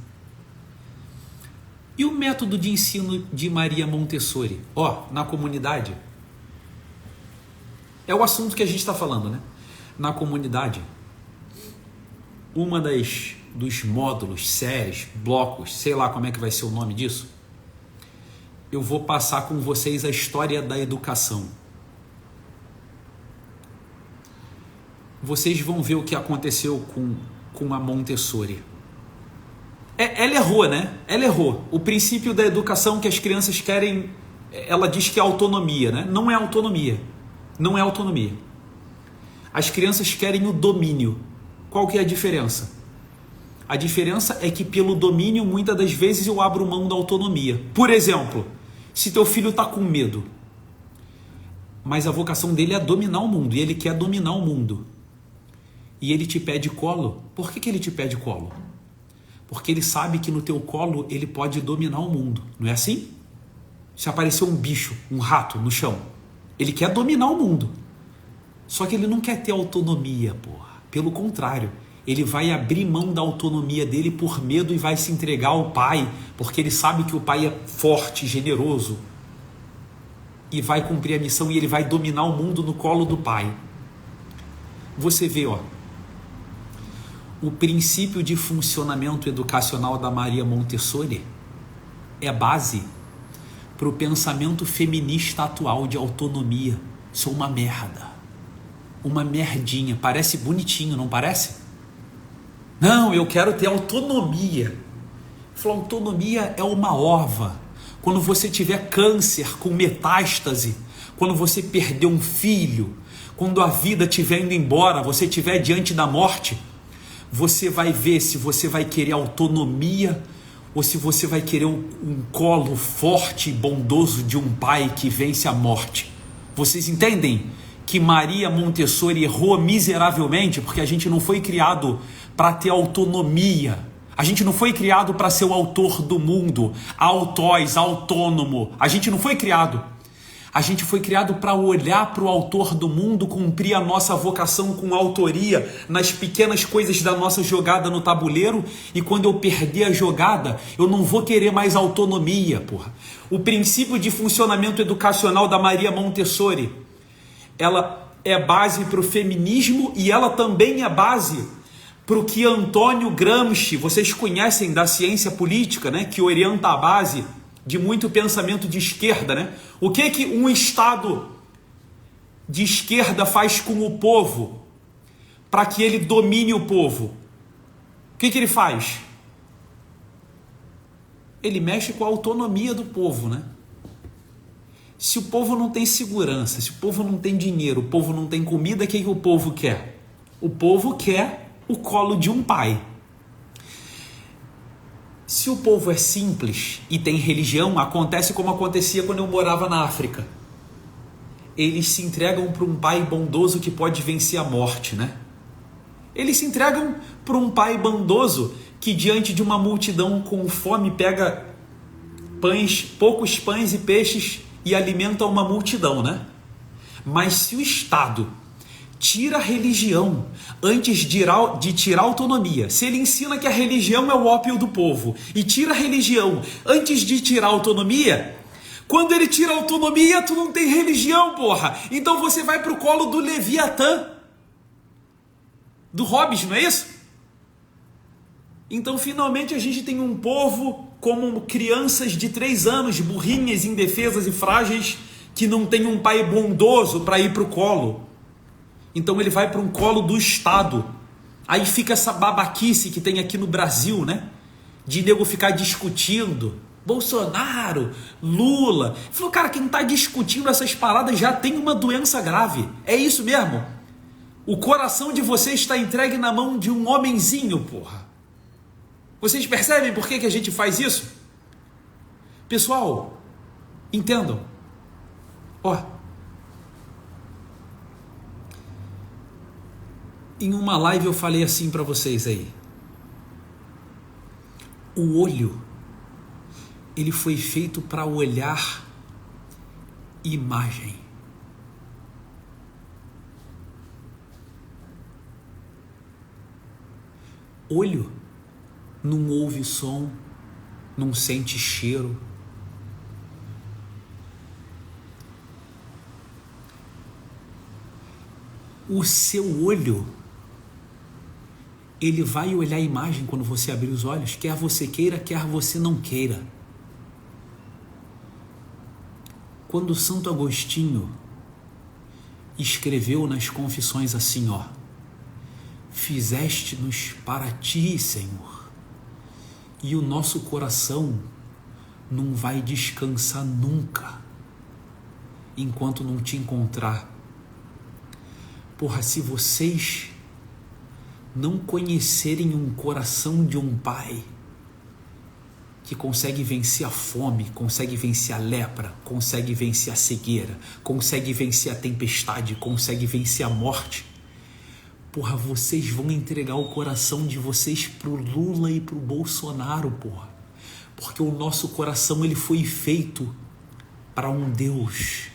E o método de ensino de Maria Montessori? Na comunidade. É o assunto que a gente está falando, né? Na comunidade, uma dos módulos, séries, blocos, sei lá como é que vai ser o nome disso, eu vou passar com vocês a história da educação. Vocês vão ver o que aconteceu com a Montessori. Ela errou, né? Ela errou. O princípio da educação que as crianças querem, ela diz que é autonomia, né? Não é autonomia. Não é autonomia. As crianças querem o domínio. Qual que é a diferença? A diferença é que pelo domínio, muitas das vezes eu abro mão da autonomia. Por exemplo, se teu filho está com medo, mas a vocação dele é dominar o mundo, e ele quer dominar o mundo, e ele te pede colo, por que ele te pede colo? Porque ele sabe que no teu colo ele pode dominar o mundo, não é assim? Se aparecer um bicho, um rato no chão, ele quer dominar o mundo. Só que ele não quer ter autonomia, porra. Pelo contrário, ele vai abrir mão da autonomia dele por medo e vai se entregar ao pai, porque ele sabe que o pai é forte, generoso, e vai cumprir a missão, e ele vai dominar o mundo no colo do pai. Você vê, ó, o princípio de funcionamento educacional da Maria Montessori é base para o pensamento feminista atual de autonomia. Isso é uma merda. Uma merdinha. Parece bonitinho, não parece? Não, eu quero ter autonomia. Falou, autonomia é uma ova. Quando você tiver câncer com metástase, quando você perder um filho, quando a vida estiver indo embora, você estiver diante da morte, você vai ver se você vai querer autonomia ou se você vai querer um colo forte e bondoso de um pai que vence a morte. Vocês entendem que Maria Montessori errou miseravelmente porque a gente não foi criado para ter autonomia. A gente não foi criado para ser o autor do mundo, autós, autônomo. A gente não foi criado. A gente foi criado para olhar para o autor do mundo, cumprir a nossa vocação com autoria nas pequenas coisas da nossa jogada no tabuleiro, e quando eu perder a jogada, eu não vou querer mais autonomia, porra. O princípio de funcionamento educacional da Maria Montessori, ela é base para o feminismo, e ela também é base para o que Antônio Gramsci, vocês conhecem da ciência política, né, que orienta a base de muito pensamento de esquerda, né? O que um Estado de esquerda faz com o povo para que ele domine o povo? O que ele faz? Ele mexe com a autonomia do povo, né? Se o povo não tem segurança, se o povo não tem dinheiro, o povo não tem comida, o que o povo quer? O povo quer o colo de um pai. Se o povo é simples e tem religião, acontece como acontecia quando eu morava na África. Eles se entregam para um pai bondoso que pode vencer a morte, né? Eles se entregam para um pai bondoso que diante de uma multidão com fome pega poucos pães e peixes e alimenta uma multidão, né? Mas se o Estado tira a religião antes de tirar a autonomia, se ele ensina que a religião é o ópio do povo e tira a religião antes de tirar a autonomia, quando ele tira a autonomia, tu não tem religião, porra. Então você vai pro colo do Leviatã, do Hobbes, não é isso? Então finalmente a gente tem um povo como crianças de 3 anos, burrinhas, indefesas e frágeis, que não tem um pai bondoso para ir pro colo. Então ele vai para um colo do Estado. Aí fica essa babaquice que tem aqui no Brasil, né? De nego ficar discutindo Bolsonaro, Lula. Falou, cara, quem está discutindo essas paradas já tem uma doença grave. É isso mesmo. O coração de vocês está entregue na mão de um homenzinho, porra. Vocês percebem por que a gente faz isso? Pessoal, entendam. Ó, em uma live eu falei assim para vocês aí. O olho, ele foi feito para olhar imagem. Olho não ouve som, não sente cheiro. O seu olho, ele vai olhar a imagem quando você abrir os olhos, quer você queira, quer você não queira. Quando Santo Agostinho escreveu nas Confissões assim, ó: fizeste-nos para ti, Senhor, e o nosso coração não vai descansar nunca enquanto não te encontrar. Porra, se vocês não conhecerem um coração de um pai que consegue vencer a fome, consegue vencer a lepra, consegue vencer a cegueira, consegue vencer a tempestade, consegue vencer a morte, porra, vocês vão entregar o coração de vocês pro Lula e pro Bolsonaro, porra. Porque o nosso coração, ele foi feito para um Deus.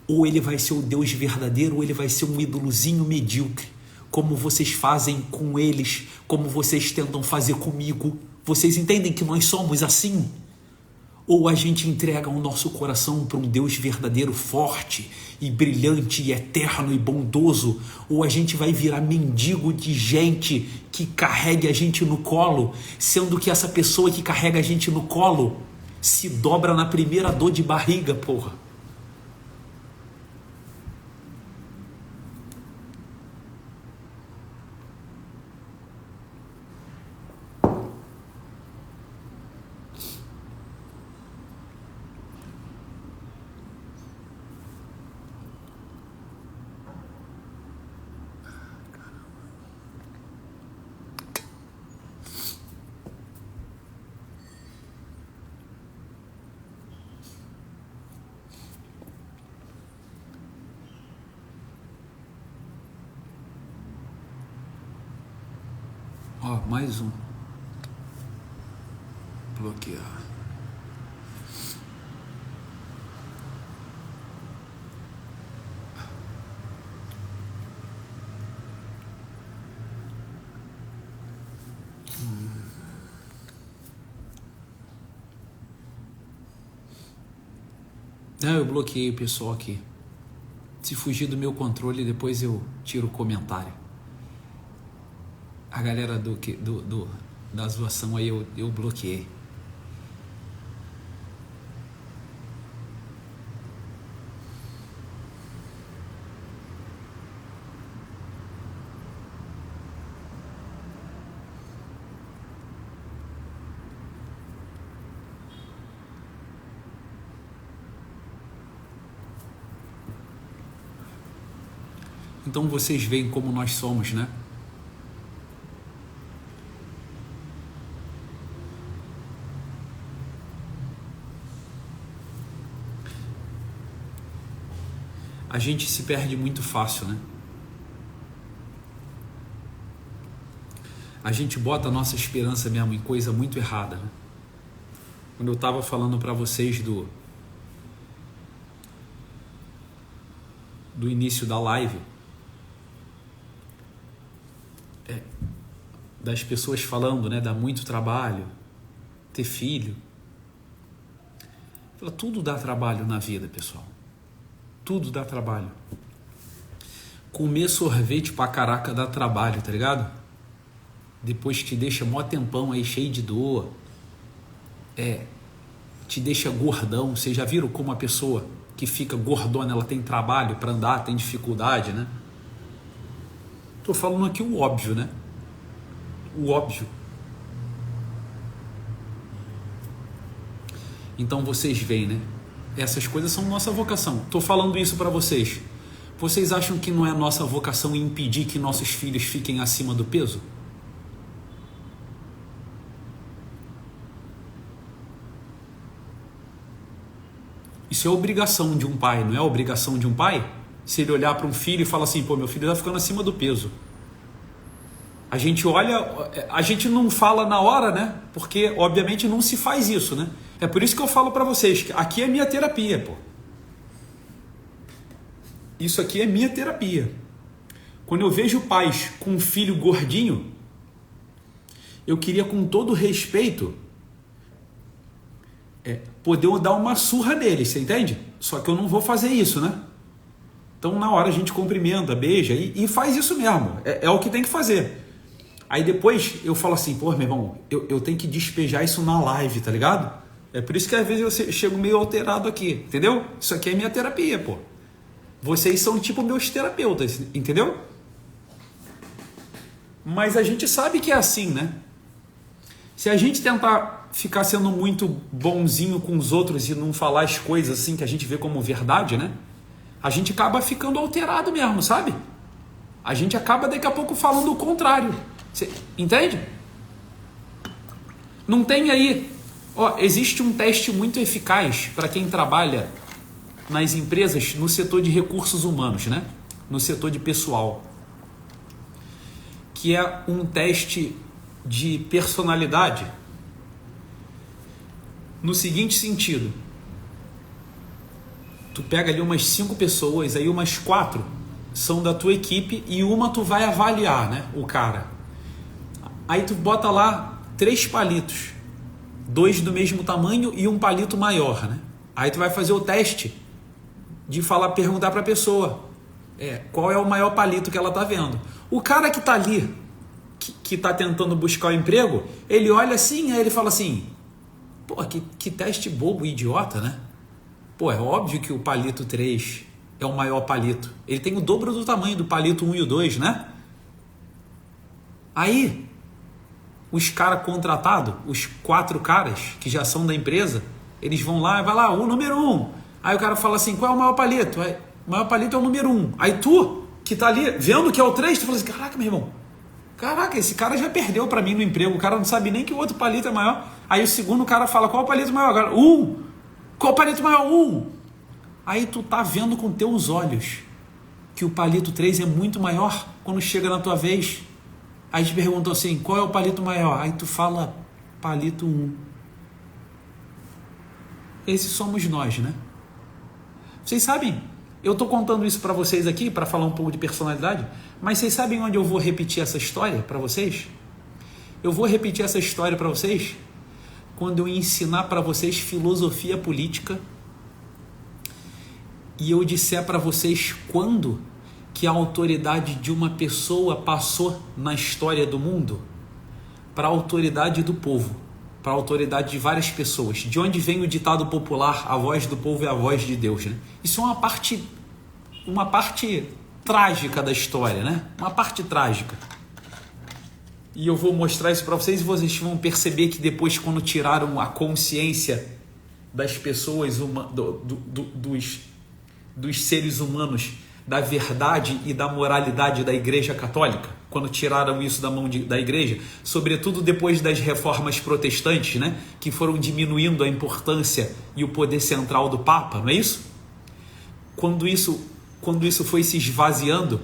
Ou ele vai ser o Deus verdadeiro, ou ele vai ser um ídolozinho medíocre, como vocês fazem com eles, como vocês tentam fazer comigo. Vocês entendem que nós somos assim? Ou a gente entrega o nosso coração para um Deus verdadeiro, forte e brilhante e eterno e bondoso, ou a gente vai virar mendigo de gente que carregue a gente no colo, sendo que essa pessoa que carrega a gente no colo se dobra na primeira dor de barriga, porra. Ó, mais um. Bloquear. Não, eu bloqueei o pessoal aqui. Se fugir do meu controle, depois eu tiro o comentário. A galera da zoação aí eu bloqueei. Então vocês veem como nós somos, né? A gente se perde muito fácil, né? A gente bota a nossa esperança mesmo em coisa muito errada, né? Quando eu estava falando para vocês do início da live, das pessoas falando, né? Dá muito trabalho, ter filho. Tudo dá trabalho na vida, pessoal. Tudo dá trabalho. Comer sorvete pra caraca dá trabalho, tá ligado? Depois te deixa mó tempão aí cheio de dor. Te deixa gordão. Vocês já viram como a pessoa que fica gordona, ela tem trabalho pra andar, tem dificuldade, né? Tô falando aqui o óbvio, né? O óbvio. Então vocês veem, né? Essas coisas são nossa vocação. Estou falando isso para vocês. Vocês acham que não é nossa vocação impedir que nossos filhos fiquem acima do peso? Isso é obrigação de um pai, não é obrigação de um pai? Se ele olhar para um filho e falar assim, pô, meu filho está ficando acima do peso. A gente olha, a gente não fala na hora, né? Porque, obviamente, não se faz isso, né? É por isso que eu falo para vocês, que aqui é minha terapia, pô. Isso aqui é minha terapia. Quando eu vejo pais com um filho gordinho, eu queria, com todo respeito, poder dar uma surra nele, você entende? Só que eu não vou fazer isso, né? Então, na hora a gente cumprimenta, beija e faz isso mesmo. É o que tem que fazer. Aí depois eu falo assim, pô, meu irmão, eu tenho que despejar isso na live, tá ligado? É por isso que às vezes eu chego meio alterado aqui, entendeu? Isso aqui é minha terapia, pô. Vocês são tipo meus terapeutas, entendeu? Mas a gente sabe que é assim, né? Se a gente tentar ficar sendo muito bonzinho com os outros e não falar as coisas assim que a gente vê como verdade, né? A gente acaba ficando alterado mesmo, sabe? A gente acaba daqui a pouco falando o contrário. Você entende? Não tem aí... Ó, existe um teste muito eficaz para quem trabalha nas empresas no setor de recursos humanos, né? No setor de pessoal. Que é um teste de personalidade no seguinte sentido. Tu pega ali umas 5 pessoas, aí umas 4 são da tua equipe e uma tu vai avaliar, né? O cara. Aí tu bota lá 3 palitos, 2 do mesmo tamanho e um palito maior, né? Aí tu vai fazer o teste de perguntar para a pessoa qual é o maior palito que ela tá vendo. O cara que tá ali, que tá tentando buscar o emprego, ele olha assim, aí ele fala assim, pô, que teste bobo e idiota, né? Pô, é óbvio que o palito 3 é o maior palito. Ele tem o dobro do tamanho do palito 1 e o 2, né? Aí, os caras contratados, os 4 caras que já são da empresa, eles vão lá, vai lá, o número 1. Aí o cara fala assim, qual é o maior palito? Aí, o maior palito é o número 1. Aí tu, que tá ali, vendo que é o 3, tu fala assim, caraca, meu irmão, caraca, esse cara já perdeu pra mim no emprego, o cara não sabe nem que o outro palito é maior. Aí o segundo cara fala, qual é o palito maior? Agora, 1. Qual é o palito maior? 1. Aí tu tá vendo com teus olhos que o palito 3 é muito maior quando chega na tua vez. Aí te perguntam assim, qual é o palito maior? Aí tu fala, palito 1. Esses somos nós, né? Vocês sabem, eu tô contando isso para vocês aqui, para falar um pouco de personalidade, mas vocês sabem onde eu vou repetir essa história para vocês? Eu vou repetir essa história para vocês quando eu ensinar para vocês filosofia política e eu disser para vocês quando que a autoridade de uma pessoa passou na história do mundo para a autoridade do povo, para a autoridade de várias pessoas. De onde vem o ditado popular, a voz do povo é a voz de Deus, né? Isso é uma parte trágica da história, né? Uma parte trágica. E eu vou mostrar isso para vocês e vocês vão perceber que depois, quando tiraram a consciência das pessoas, dos seres humanos, da verdade e da moralidade da Igreja Católica, quando tiraram isso da mão da Igreja, sobretudo depois das reformas protestantes, né, que foram diminuindo a importância e o poder central do Papa, não é isso? Quando isso foi se esvaziando,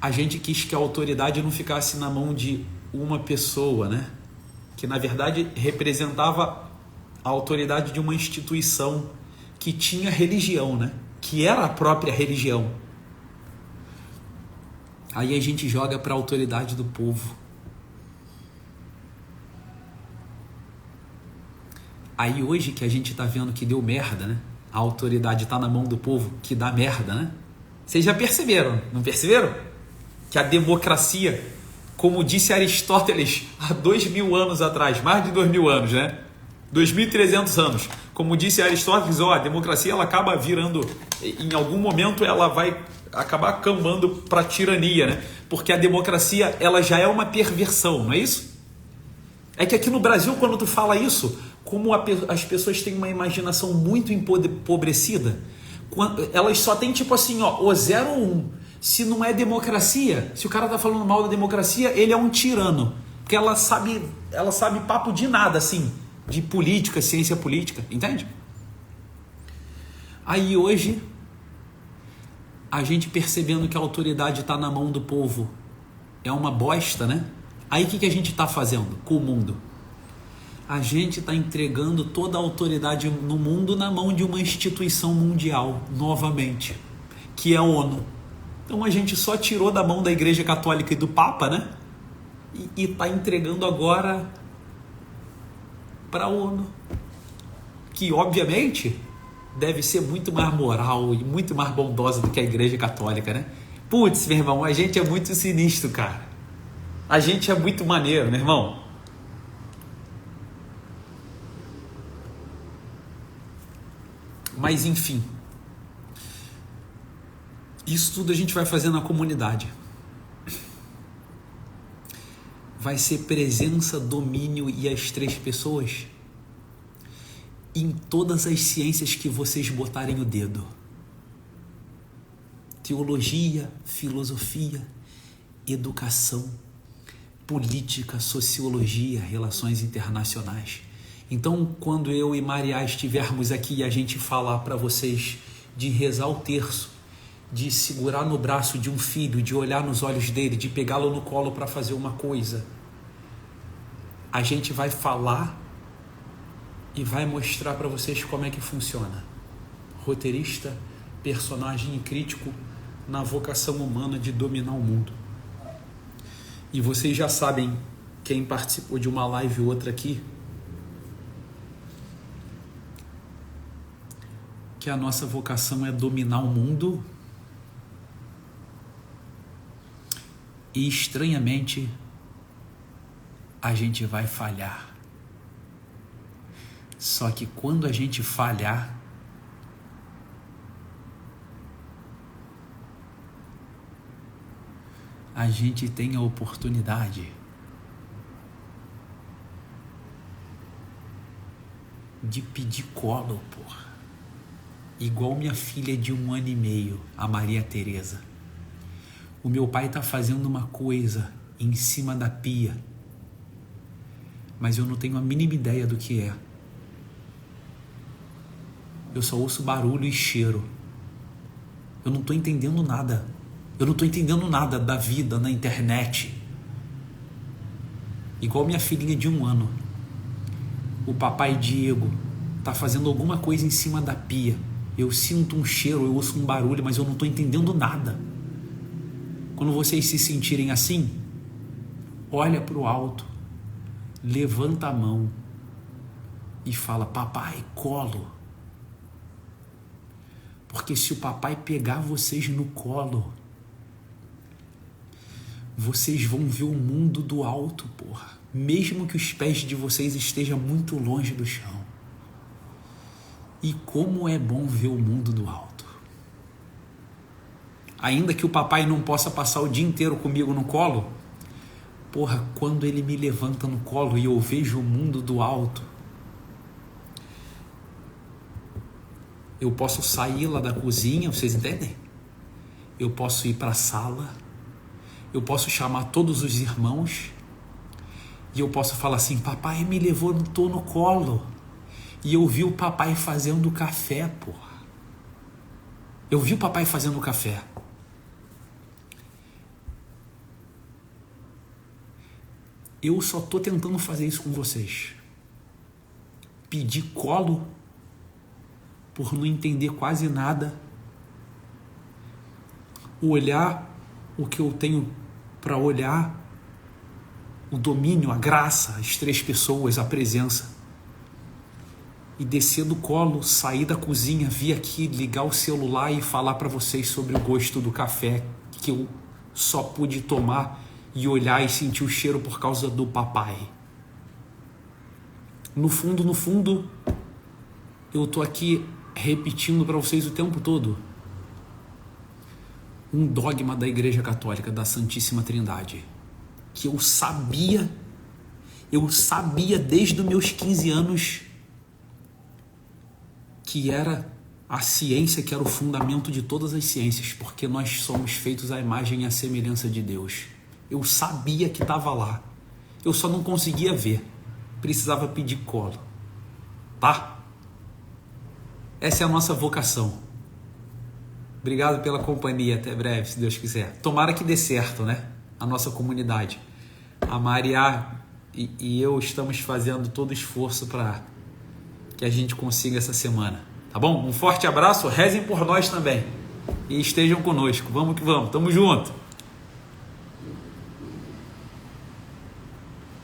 a gente quis que a autoridade não ficasse na mão de uma pessoa, né, que na verdade representava a autoridade de uma instituição que tinha religião, né? Que era a própria religião. Aí a gente joga para a autoridade do povo. Aí hoje que a gente tá vendo que deu merda, né? A autoridade tá na mão do povo, que dá merda, né? Vocês já perceberam, não perceberam? Que a democracia, como disse Aristóteles há 2000 anos atrás, mais de 2000 anos, né? 2.300 anos. Como disse Aristóteles, a democracia ela acaba virando, em algum momento ela vai acabar cambando para a tirania, né? Porque a democracia ela já é uma perversão, não é isso? É que aqui no Brasil, quando tu fala isso, como as pessoas têm uma imaginação muito empobrecida, elas só têm tipo assim, ó, o 0 ou 1. Se não é democracia, se o cara tá falando mal da democracia, ele é um tirano. Porque ela sabe papo de nada, assim, de política, ciência política, entende? Aí hoje, a gente percebendo que a autoridade está na mão do povo é uma bosta, né? Aí o que a gente está fazendo com o mundo? A gente está entregando toda a autoridade no mundo na mão de uma instituição mundial, novamente, que é a ONU. Então a gente só tirou da mão da Igreja Católica e do Papa, né? E está entregando agora para a ONU, que obviamente deve ser muito mais moral e muito mais bondosa do que a Igreja Católica, né? Putz, meu irmão, a gente é muito sinistro, cara. A gente é muito maneiro, meu irmão. Mas enfim, isso tudo a gente vai fazer na comunidade. Vai ser presença, domínio e as 3 pessoas em todas as ciências que vocês botarem o dedo. Teologia, filosofia, educação, política, sociologia, relações internacionais. Então, quando eu e Maria estivermos aqui e a gente falar para vocês de rezar o terço, de segurar no braço de um filho, de olhar nos olhos dele, de pegá-lo no colo para fazer uma coisa, a gente vai falar e vai mostrar para vocês como é que funciona. Roteirista, personagem e crítico na vocação humana de dominar o mundo. E vocês já sabem, quem participou de uma live ou outra aqui, que a nossa vocação é dominar o mundo e, estranhamente, a gente vai falhar. Só que quando a gente falhar, a gente tem a oportunidade de pedir colo, porra. Igual minha filha de 1 ano e meio, a Maria Tereza. O meu pai está fazendo uma coisa em cima da pia, mas eu não tenho a mínima ideia do que é. Eu só ouço barulho e cheiro. Eu não estou entendendo nada. Eu não estou entendendo nada da vida na internet. Igual minha filhinha de 1 ano. O papai Diego está fazendo alguma coisa em cima da pia. Eu sinto um cheiro, eu ouço um barulho, mas eu não estou entendendo nada. Quando vocês se sentirem assim, olha para o alto, levanta a mão e fala: papai, colo. Porque se o papai pegar vocês no colo, vocês vão ver o mundo do alto, porra. Mesmo que os pés de vocês estejam muito longe do chão. E como é bom ver o mundo do alto. Ainda que o papai não possa passar o dia inteiro comigo no colo, porra, quando ele me levanta no colo e eu vejo o mundo do alto, eu posso sair lá da cozinha, vocês entendem? Eu posso ir para a sala, eu posso chamar todos os irmãos e eu posso falar assim: papai me levantou no colo e eu vi o papai fazendo café, porra. Eu vi o papai fazendo café. Eu só estou tentando fazer isso com vocês. Pedir colo por não entender quase nada. Olhar o que eu tenho para olhar. O domínio, a graça, as 3 pessoas, a presença. E descer do colo, sair da cozinha, vir aqui, ligar o celular e falar para vocês sobre o gosto do café que eu só pude tomar e olhar e sentir o cheiro por causa do papai. No fundo, eu tô aqui repetindo para vocês o tempo todo um dogma da Igreja Católica, da Santíssima Trindade, que eu sabia desde os meus 15 anos que era a ciência, que era o fundamento de todas as ciências, porque nós somos feitos à imagem e à semelhança de Deus. Eu sabia que estava lá. Eu só não conseguia ver. Precisava pedir colo. Tá? Essa é a nossa vocação. Obrigado pela companhia. Até breve, se Deus quiser. Tomara que dê certo, né? A nossa comunidade. A Maria e eu estamos fazendo todo o esforço para que a gente consiga essa semana. Tá bom? Um forte abraço. Rezem por nós também. E estejam conosco. Vamos que vamos. Tamo junto.